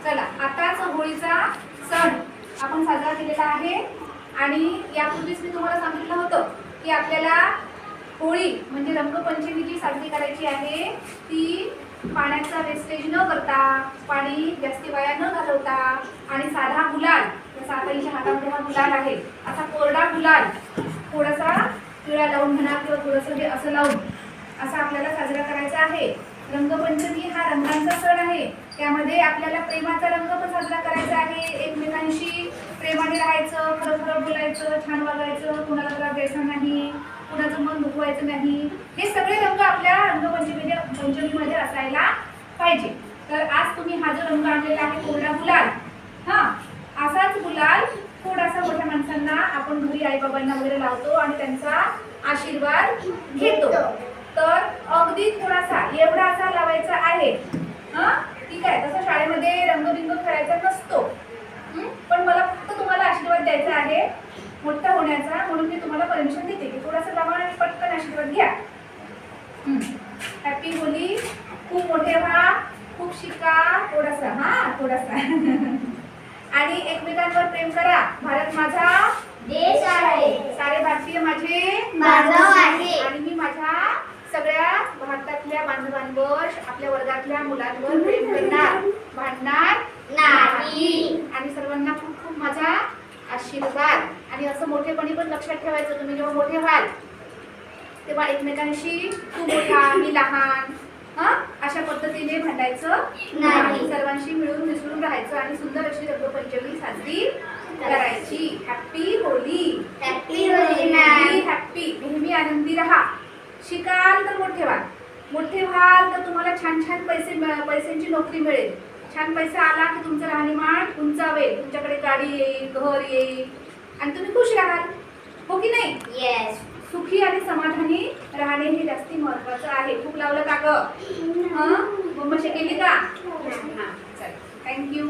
चला आताच होळीचा सण आपण साजरा केलेला आहे आणि यापूर्वीच मी तुम्हाला सांगितलं होतं की आपल्याला होळी म्हणजे रंगपंचमी जी साजरी करायची आहे ती पाण्याचा वेस्टेज न करता, पाणी जास्ती वाया न घालवता आणि साधा गुलाल, जसा आता हिच्या हातामध्ये हा गुलाल आहे, असा कोरडा गुलाल थोडासा पिळा लावून म्हणा किंवा थोडंसं हे असं लावून असा आपल्याला साजरा करायचा आहे. रंगपंचमी हा रंगांचा सण आहे. त्यामध्ये आपल्याला प्रेमाचा रंग पण साजरा करायचा आहे. एकमेकांशी प्रेमाने राहायचं, खरं खरं बोलायचं, छान वागायचं, कुणाला त्रास द्यायचा नाही, कुणाचं मन दुखवायचं नाही. हे सगळे रंग आपल्या रंगपंचमीमध्ये असायला पाहिजे. तर आज तुम्ही हा जो रंग आणलेला आहे कोरडा गुलाल, असाच गुलाल थोडासा मोठ्या माणसांना आपण घरी आई बाबांना वगैरे लावतो आणि त्यांचा आशीर्वाद घेतो. तर अगदी थोडासा एवढा असा लावायचा आहे. ठीक आहे. तसं शाळेमध्ये रंगबिंग खेळायचा नसतो, पण मला फक्त तुम्हाला आशीर्वाद द्यायचा आहे मोठा होण्याचा, म्हणून मी तुम्हाला परमिशन देते की थोडासा लावा आणि पटकन आशीर्वाद घ्या. Happy Holy. खूप मोठे व्हा, खूप शिका, थोडासा आणि एकमेकांवर प्रेम करा. भारत माझा देश आहे, सारे भारतीय माझे बांधव आहे आणि मी माझ्या सगळ्या भारतातल्या बांधवांवर, आपल्या वर्गातल्या मुलांवर प्रेम करणार, भांडणार नाही आणि सर्वांना खूप खूप माझा आशीर्वाद. आणि असं मोठेपणी पण लक्षात ठेवायचं, तुम्ही जेव्हा मोठे व्हाल तेव्हा एकमेकांशी तू मोठा मी लहान अशा पद्धतीने भांडायचं नाही. सर्वांशी मिळून मिसळून राहायचं आणि सुंदर अशी रंगपंचमी साजरी करायची. Happy Holy. Happy Holy. Happy. नेहमी आनंदी राहा. शिकाल तर मोठे व्हाल तर तुम्हाला छान छान पैशांची नोकरी मिळेल. छान पैसा आला की तुमचं राहणीमान उंचावेल, तुमच्याकडे गाडी येईल, घर येईल आणि तुम्ही खुश राहाल. हो की नाही? येस. सुखी आणि समाधानी राहणे हे जास्ती महत्वाचं आहे. खूप लावलं का ग? मम्मा शिकवली का? चल, थँक्यू.